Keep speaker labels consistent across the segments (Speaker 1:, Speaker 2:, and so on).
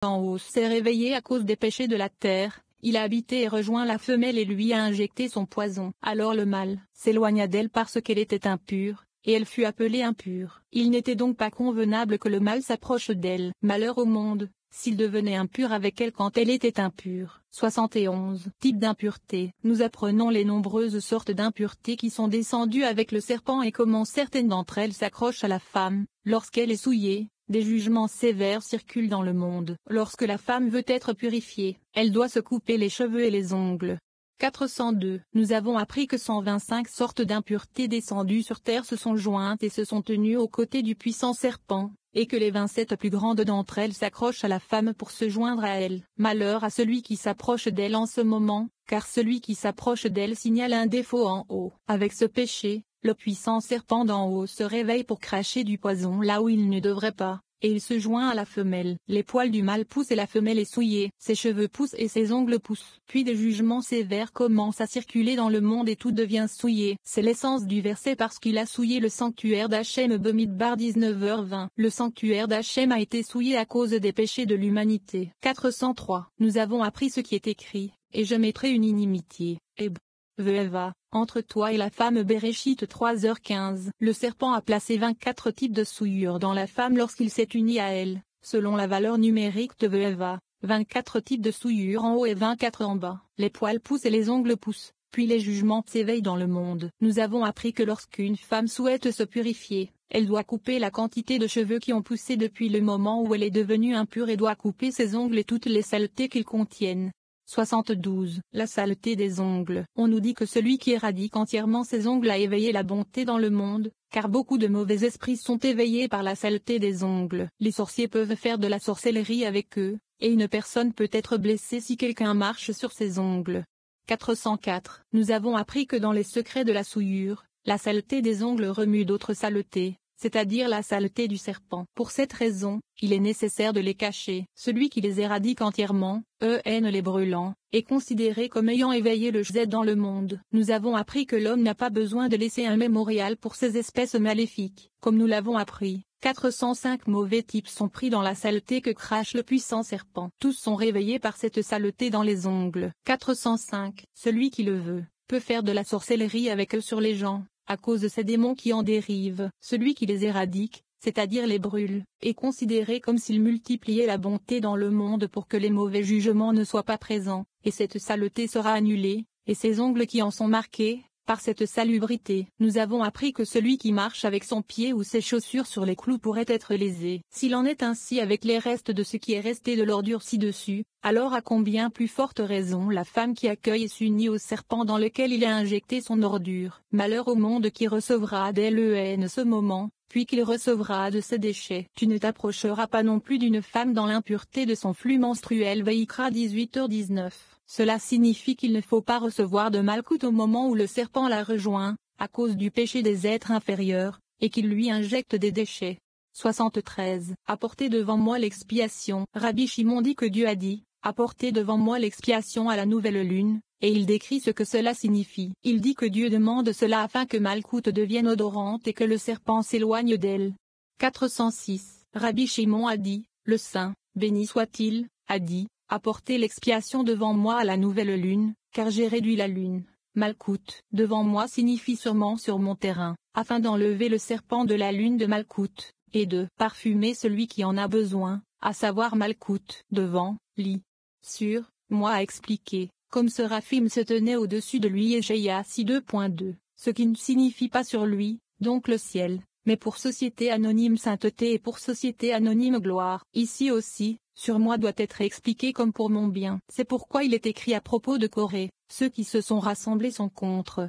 Speaker 1: en haut s'est réveillé à cause des péchés de la terre, il a habité et rejoint la femelle et lui a injecté son poison. Alors le mâle s'éloigna d'elle parce qu'elle était impure, et elle fut appelée impure. Il n'était donc pas convenable que le mâle s'approche d'elle. Malheur au monde, s'il devenait impur avec elle quand elle était impure. 71. Type d'impureté. Nous apprenons les nombreuses sortes d'impuretés qui sont descendues avec le serpent et comment certaines d'entre elles s'accrochent à la femme, lorsqu'elle est souillée. Des jugements sévères circulent dans le monde. Lorsque la femme veut être purifiée, elle doit se couper les cheveux et les ongles. 402. Nous avons appris que 125 sortes d'impuretés descendues sur terre se sont jointes et se sont tenues aux côtés du puissant serpent, et que les 27 plus grandes d'entre elles s'accrochent à la femme pour se joindre à elle. Malheur à celui qui s'approche d'elle en ce moment, car celui qui s'approche d'elle signale un défaut en haut. Avec ce péché, le puissant serpent d'en haut se réveille pour cracher du poison là où il ne devrait pas, et il se joint à la femelle. Les poils du mâle poussent et la femelle est souillée, ses cheveux poussent et ses ongles poussent. Puis des jugements sévères commencent à circuler dans le monde et tout devient souillé. C'est l'essence du verset parce qu'il a souillé le sanctuaire d'Hachem Bamidbar 19h20. Le sanctuaire d'Hachem a été souillé à cause des péchés de l'humanité. 403. Nous avons appris ce qui est écrit, et je mettrai une inimitié, Eva, entre toi et la femme. Béréchit 3h15. Le serpent a placé 24 types de souillures dans la femme lorsqu'il s'est uni à elle, selon la valeur numérique de Eva, 24 types de souillures en haut et 24 en bas. Les poils poussent et les ongles poussent, puis les jugements s'éveillent dans le monde. Nous avons appris que lorsqu'une femme souhaite se purifier, elle doit couper la quantité de cheveux qui ont poussé depuis le moment où elle est devenue impure et doit couper ses ongles et toutes les saletés qu'ils contiennent. 72. La saleté des ongles. On nous dit que celui qui éradique entièrement ses ongles a éveillé la bonté dans le monde, car beaucoup de mauvais esprits sont éveillés par la saleté des ongles. Les sorciers peuvent faire de la sorcellerie avec eux, et une personne peut être blessée si quelqu'un marche sur ses ongles. 404. Nous avons appris que dans les secrets de la souillure, la saleté des ongles remue d'autres saletés, c'est-à-dire la saleté du serpent. Pour cette raison, il est nécessaire de les cacher. Celui qui les éradique entièrement, les brûlant, est considéré comme ayant éveillé le Z dans le monde. Nous avons appris que l'homme n'a pas besoin de laisser un mémorial pour ces espèces maléfiques. Comme nous l'avons appris, 405 mauvais types sont pris dans la saleté que crache le puissant serpent. Tous sont réveillés par cette saleté dans les ongles. 405. Celui qui le veut, peut faire de la sorcellerie avec eux sur les gens, à cause de ces démons qui en dérivent. Celui qui les éradique, c'est-à-dire les brûle, est considéré comme s'il multipliait la bonté dans le monde pour que les mauvais jugements ne soient pas présents, et cette saleté sera annulée, et ces ongles qui en sont marqués, par cette salubrité. Nous avons appris que celui qui marche avec son pied ou ses chaussures sur les clous pourrait être lésé. S'il en est ainsi avec les restes de ce qui est resté de l'ordure ci-dessus, alors à combien plus forte raison la femme qui accueille et s'unit au serpent dans lequel il a injecté son ordure. Malheur au monde qui recevra d'elle ce moment, puis qu'il recevra de ses déchets. Tu ne t'approcheras pas non plus d'une femme dans l'impureté de son flux menstruel. Vaïkra 18h19. Cela signifie qu'il ne faut pas recevoir de malcoute au moment où le serpent la rejoint, à cause du péché des êtres inférieurs, et qu'il lui injecte des déchets. 73. Apportez devant moi l'expiation. Rabbi Shimon dit que Dieu a dit, apportez devant moi l'expiation à la nouvelle lune, et il décrit ce que cela signifie. Il dit que Dieu demande cela afin que Malkout devienne odorante et que le serpent s'éloigne d'elle. 406. Rabbi Shimon a dit, le saint, béni soit-il, a dit, apportez l'expiation devant moi à la nouvelle lune, car j'ai réduit la lune. Malkout, devant moi signifie sûrement sur mon terrain, afin d'enlever le serpent de la lune de Malkout, et de parfumer celui qui en a besoin, à savoir Malkout, devant, sur, moi a expliqué, comme Séraphim se tenait au-dessus de lui et Jéia 2.2, ce qui ne signifie pas sur lui, donc le ciel, mais pour société anonyme sainteté et pour société anonyme gloire. Ici aussi, sur moi doit être expliqué comme pour mon bien. C'est pourquoi il est écrit à propos de Corée, ceux qui se sont rassemblés sont contre,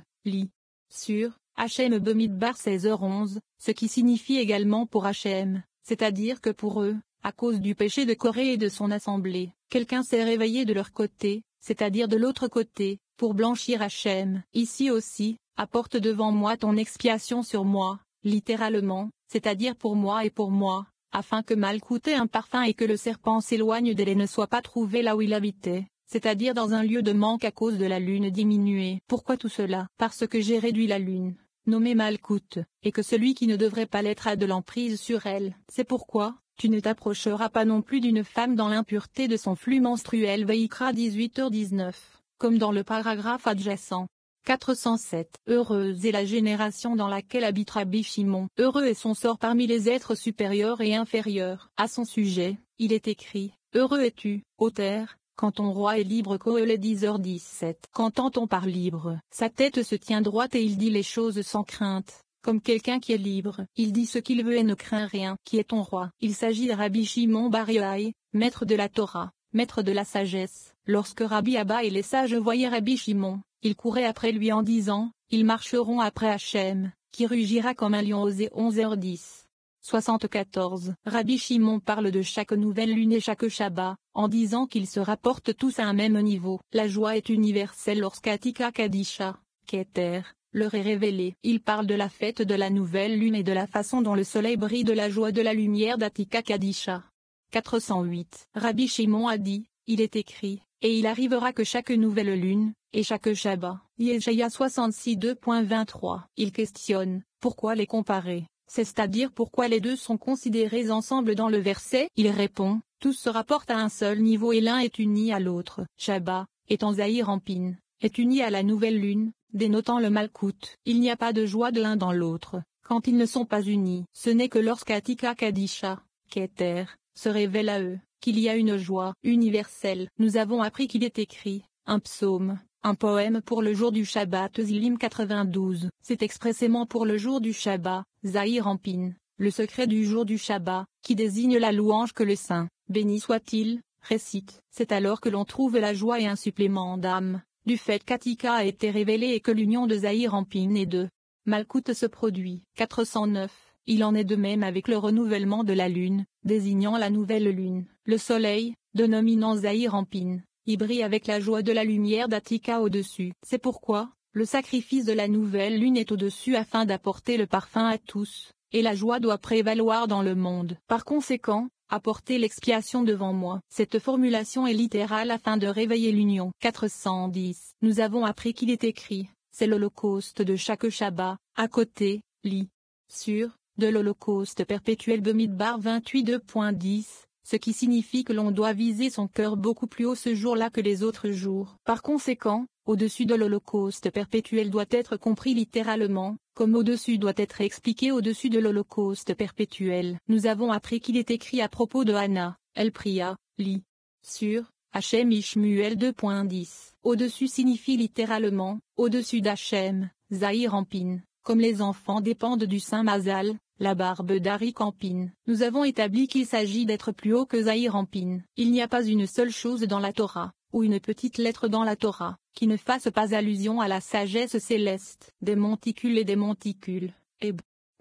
Speaker 1: sur, Hachem Bamidbar 16h11, ce qui signifie également pour Hachem, c'est-à-dire que pour eux, à cause du péché de Corée et de son assemblée, quelqu'un s'est réveillé de leur côté, c'est-à-dire de l'autre côté, pour blanchir Hachem. Ici aussi, apporte devant moi ton expiation sur moi, littéralement, c'est-à-dire pour moi et pour moi, afin que Malkout ait un parfum et que le serpent s'éloigne d'elle et ne soit pas trouvé là où il habitait, c'est-à-dire dans un lieu de manque à cause de la lune diminuée. Pourquoi tout cela? Parce que j'ai réduit la lune, nommée Malkout, et que celui qui ne devrait pas l'être a de l'emprise sur elle. C'est pourquoi, tu ne t'approcheras pas non plus d'une femme dans l'impureté de son flux menstruel. Veikra 18h19, comme dans le paragraphe adjacent. 407. Heureuse est la génération dans laquelle habite Rabbi Shimon. Heureux est son sort parmi les êtres supérieurs et inférieurs. À son sujet, il est écrit, heureux es-tu, ô terre, quand ton roi est libre. Kohelet 10h17. Qu'entend-on par libre? Sa tête se tient droite et il dit les choses sans crainte. Comme quelqu'un qui est libre, il dit ce qu'il veut et ne craint rien. Qui est ton roi? Il s'agit de Rabbi Shimon Bar Yochai, maître de la Torah, maître de la sagesse. Lorsque Rabbi Abba et les sages voyaient Rabbi Shimon, ils couraient après lui en disant, ils marcheront après Hachem, qui rugira comme un lion. Osée 11h10. 74. Rabbi Shimon parle de chaque nouvelle lune et chaque Shabbat, en disant qu'ils se rapportent tous à un même niveau. La joie est universelle lorsqu'Atika Kadisha, Keter, leur est révélée. Il parle de la fête de la nouvelle lune et de la façon dont le soleil brille, de la joie de la lumière d'Atika Kadisha. 408. Rabbi Shimon a dit, il est écrit, et il arrivera que chaque nouvelle lune, et chaque Shabbat. Yeshaïa 66 2.23. Il questionne, pourquoi les comparer? C'est-à-dire pourquoi les deux sont considérés ensemble dans le verset? Il répond, tous se rapportent à un seul niveau et l'un est uni à l'autre. Shabbat, étant Zahir Anpin, est uni à la nouvelle lune, dénotant le Malkout. Il n'y a pas de joie de l'un dans l'autre, quand ils ne sont pas unis. Ce n'est que lorsqu'Atika Kadisha, Keter, se révèle à eux, qu'il y a une joie universelle. Nous avons appris qu'il est écrit, un psaume, un poème pour le jour du Shabbat. Zilim 92. C'est expressément pour le jour du Shabbat, Zahir Anpin, le secret du jour du Shabbat, qui désigne la louange que le saint, béni soit-il, récite. C'est alors que l'on trouve la joie et un supplément d'âme, du fait qu'Atika a été révélé et que l'union de Zahir Anpin et de Malkout se produit. 409. Il en est de même avec le renouvellement de la lune, désignant la nouvelle lune. Le soleil, dénominant Zahir Anpin, y brille avec la joie de la lumière d'Atika au-dessus. C'est pourquoi, le sacrifice de la nouvelle lune est au-dessus afin d'apporter le parfum à tous, et la joie doit prévaloir dans le monde. Par conséquent, apportez l'expiation devant moi. Cette formulation est littérale afin de réveiller l'union. 410. Nous avons appris qu'il est écrit, c'est l'holocauste de chaque Shabbat, à côté, lit, sur, de l'holocauste perpétuel. Bemidbar 28 2.10. Ce qui signifie que l'on doit viser son cœur beaucoup plus haut ce jour-là que les autres jours. Par conséquent, au-dessus de l'holocauste perpétuel doit être compris littéralement, comme au-dessus doit être expliqué au-dessus de l'holocauste perpétuel. Nous avons appris qu'il est écrit à propos de Hannah, elle pria, lit, sur, Hachem Ishmuel 2.10. Au-dessus signifie littéralement, au-dessus d'Hachem, Zahir Anpin, comme les enfants dépendent du saint Mazal, la barbe d'Arik Anpin. Nous avons établi qu'il s'agit d'être plus haut que Zahir Anpin. Il n'y a pas une seule chose dans la Torah, ou une petite lettre dans la Torah, qui ne fasse pas allusion à la sagesse céleste. Des monticules et des monticules, et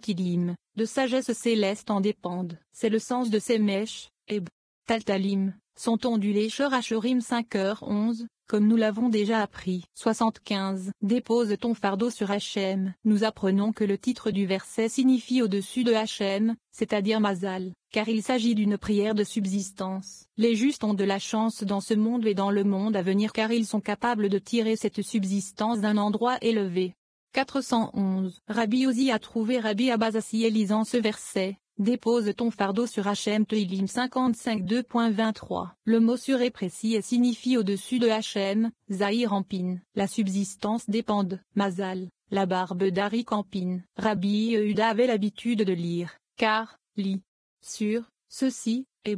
Speaker 1: Tilim, de sagesse céleste en dépendent. C'est le sens de ces mèches, et Taltalim, sont ondulés. Shor Hachorim 5h11, comme nous l'avons déjà appris. 75. Dépose ton fardeau sur Hachem. Nous apprenons que le titre du verset signifie au-dessus de Hachem, c'est-à-dire Mazal, car il s'agit d'une prière de subsistance. Les justes ont de la chance dans ce monde et dans le monde à venir car ils sont capables de tirer cette subsistance d'un endroit élevé. 411. Rabbi Ozi a trouvé Rabbi Abazasiel lisant ce verset. Dépose ton fardeau sur Hachem. Teilim 55 2.23. Le mot sur est précis et signifie au-dessus de Hachem, Zahir Anpin. La subsistance dépende, Mazal, la barbe d'Arik Anpin. Rabbi Yehuda avait l'habitude de lire, car, lit, sur, ceci, et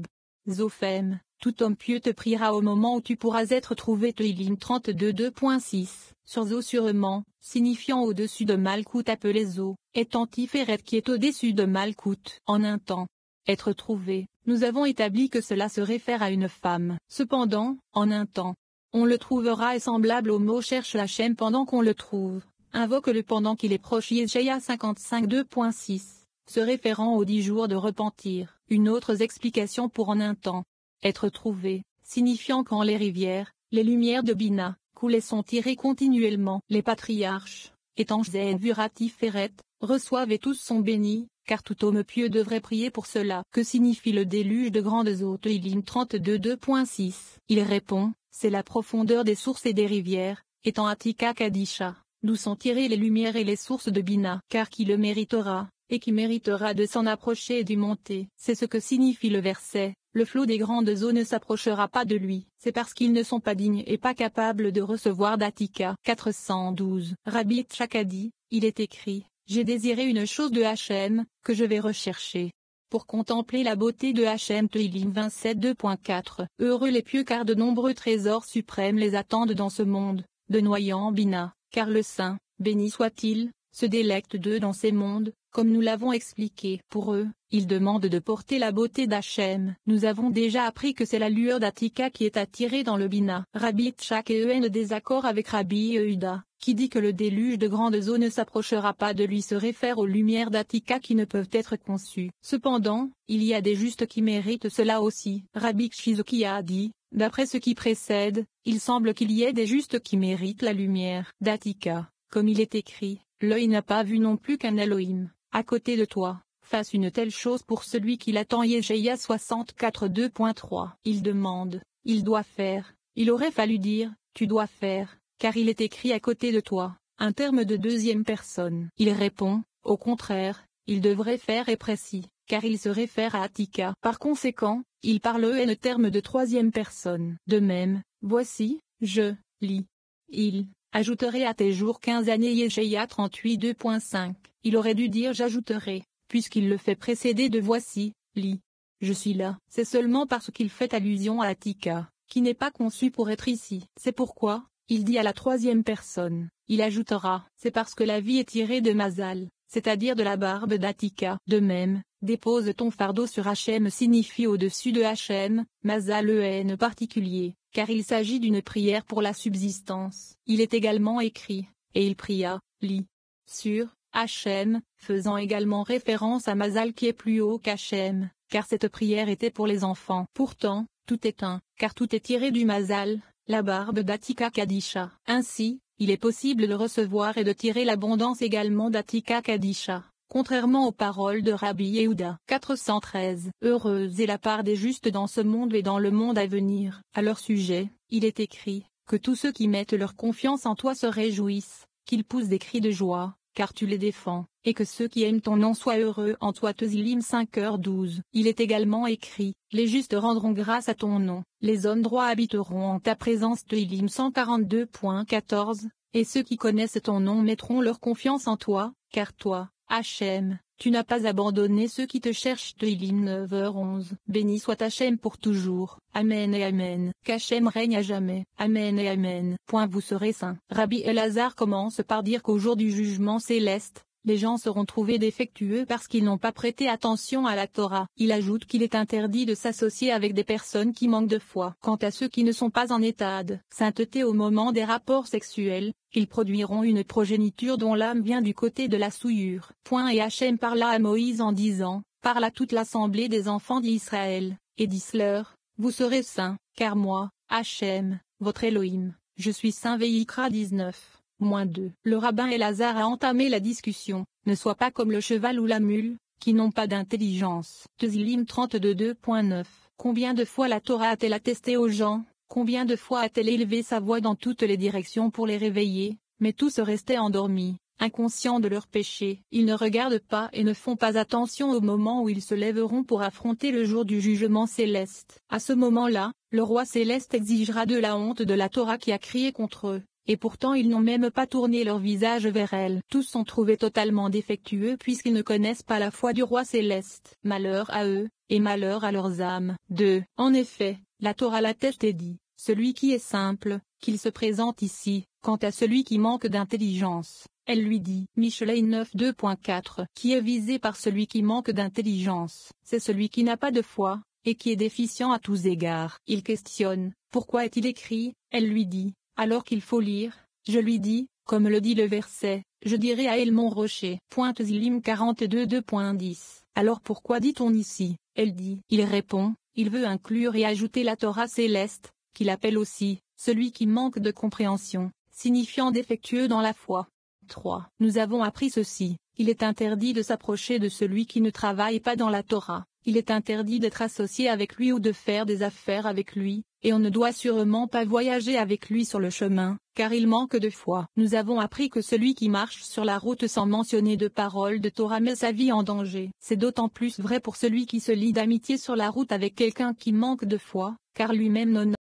Speaker 1: Zophem, tout homme pieux te priera au moment où tu pourras être trouvé. Teilim 32 2.6. Sur Zo sûrement, signifiant au-dessus de Malkout appelé Zo, étant Tiferet qui est au-dessus de Malkout. En un temps, être trouvé, nous avons établi que cela se réfère à une femme. Cependant, en un temps, on le trouvera est semblable au mot cherche Hachem pendant qu'on le trouve. Invoque le pendant qu'il est proche. Yeshaïa 55 2.6. Se référant aux 10 jours de repentir. Une autre explication pour en un temps, être trouvé, signifiant quand les rivières, les lumières de Bina, coulaient sont tirées continuellement. Les patriarches, étant Zen Vuratiferet, reçoivent et tous sont bénis, car tout homme pieux devrait prier pour cela. Que signifie le déluge de grandes eaux? Teilim 32 2.6. Il répond, c'est la profondeur des sources et des rivières, étant Atika Kadisha, d'où sont tirées les lumières et les sources de Bina. Car qui le méritera, et qui méritera de s'en approcher et d'y monter. C'est ce que signifie le verset. Le flot des grandes eaux ne s'approchera pas de lui. C'est parce qu'ils ne sont pas dignes et pas capables de recevoir d'Attika. 412. Rabbi Yitzhak a dit, il est écrit, j'ai désiré une chose de Hachem, que je vais rechercher. Pour contempler la beauté de Hachem. Teilim 27 2.4. Heureux les pieux car de nombreux trésors suprêmes les attendent dans ce monde, de Noyant Bina, car le Saint, béni soit-il, se délecte d'eux dans ces mondes, comme nous l'avons expliqué. Pour eux, ils demandent de porter la beauté d'Hachem. Nous avons déjà appris que c'est la lueur d'Attika qui est attirée dans le Bina. Rabbi Yitzhak est en désaccord avec Rabbi Yehuda, qui dit que le déluge de grandes eaux ne s'approchera pas de lui se réfère aux lumières d'Attika qui ne peuvent être conçues. Cependant, il y a des justes qui méritent cela aussi. Rabbi Shizuki a dit, d'après ce qui précède, il semble qu'il y ait des justes qui méritent la lumière d'Attika, comme il est écrit. L'œil n'a pas vu non plus qu'un Elohim, à côté de toi, fasse une telle chose pour celui qui l'attend. Yeshaïa 64 2.3. Il demande, il doit faire, il aurait fallu dire, tu dois faire, car il est écrit à côté de toi, un terme de deuxième personne. Il répond, au contraire, il devrait faire est précis, car il se réfère à Attika. Par conséquent, il parle en terme de troisième personne. De même, voici, je, lis, il. Ajouterai à tes jours 15 années. Yeshaïa 38 2.5. Il aurait dû dire j'ajouterai, puisqu'il le fait précéder de voici, lis. Je suis là. C'est seulement parce qu'il fait allusion à Attika, qui n'est pas conçu pour être ici. C'est pourquoi, il dit à la troisième personne, il ajoutera. C'est parce que la vie est tirée de Mazal, c'est-à-dire de la barbe d'Attika. De même, dépose ton fardeau sur Hachem signifie au-dessus de Hachem, Mazal en particulier, car il s'agit d'une prière pour la subsistance. Il est également écrit, et il pria, lis, sur Hachem, faisant également référence à Mazal qui est plus haut qu'Hachem, car cette prière était pour les enfants. Pourtant, tout est un, car tout est tiré du Mazal, la barbe d'Attika Kadisha. Ainsi, il est possible de recevoir et de tirer l'abondance également d'Attika Kadisha. Contrairement aux paroles de Rabbi Yehuda. 413. Heureuse est la part des justes dans ce monde et dans le monde à venir. À leur sujet, il est écrit, que tous ceux qui mettent leur confiance en toi se réjouissent, qu'ils poussent des cris de joie, car tu les défends, et que ceux qui aiment ton nom soient heureux en toi. Teilim 5h12. Il est également écrit, les justes rendront grâce à ton nom, les hommes droits habiteront en ta présence. Teilim 142.14. Et ceux qui connaissent ton nom mettront leur confiance en toi, car toi, Hachem, tu n'as pas abandonné ceux qui te cherchent. Teilim 9h11. Béni soit Hachem pour toujours. Amen et Amen. Qu'Hachem règne à jamais. Amen et Amen. Vous serez saints. Rabbi Elazar commence par dire qu'au jour du jugement céleste, les gens seront trouvés défectueux parce qu'ils n'ont pas prêté attention à la Torah. Il ajoute qu'il est interdit de s'associer avec des personnes qui manquent de foi. Quant à ceux qui ne sont pas en état de sainteté au moment des rapports sexuels, ils produiront une progéniture dont l'âme vient du côté de la souillure. Et Hachem parla à Moïse en disant, parle à toute l'assemblée des enfants d'Israël, et dis-leur, vous serez saints, car moi, Hachem, votre Elohim, je suis saint. Vayikra 19. -2. Le rabbin Elazar a entamé la discussion, ne sois pas comme le cheval ou la mule, qui n'ont pas d'intelligence. Teilim 32 2.9. Combien de fois la Torah a-t-elle attesté aux gens, combien de fois a-t-elle élevé sa voix dans toutes les directions pour les réveiller, mais tous restaient endormis, inconscients de leurs péchés. Ils ne regardent pas et ne font pas attention au moment où ils se lèveront pour affronter le jour du jugement céleste. À ce moment-là, le roi céleste exigera de la honte de la Torah qui a crié contre eux. Et pourtant ils n'ont même pas tourné leur visage vers elle. Tous sont trouvés totalement défectueux puisqu'ils ne connaissent pas la foi du roi céleste. Malheur à eux, et malheur à leurs âmes. 2. En effet, la Torah l'atteste et dit, celui qui est simple, qu'il se présente ici. Quant à celui qui manque d'intelligence, elle lui dit, Michelet 9 2.4, qui est visé par celui qui manque d'intelligence, c'est celui qui n'a pas de foi, et qui est déficient à tous égards. Il questionne, pourquoi est-il écrit? Elle lui dit, alors qu'il faut lire, je lui dis, comme le dit le verset, je dirai à elle mon rocher. Teilim 42 2.10. Alors pourquoi dit-on ici? Elle dit. Il répond, il veut inclure et ajouter la Torah céleste, qu'il appelle aussi, celui qui manque de compréhension, signifiant défectueux dans la foi. 3. Nous avons appris ceci, il est interdit de s'approcher de celui qui ne travaille pas dans la Torah, il est interdit d'être associé avec lui ou de faire des affaires avec lui, et on ne doit sûrement pas voyager avec lui sur le chemin, car il manque de foi. Nous avons appris que celui qui marche sur la route sans mentionner de paroles de Torah met sa vie en danger. C'est d'autant plus vrai pour celui qui se lie d'amitié sur la route avec quelqu'un qui manque de foi, car lui-même n'honore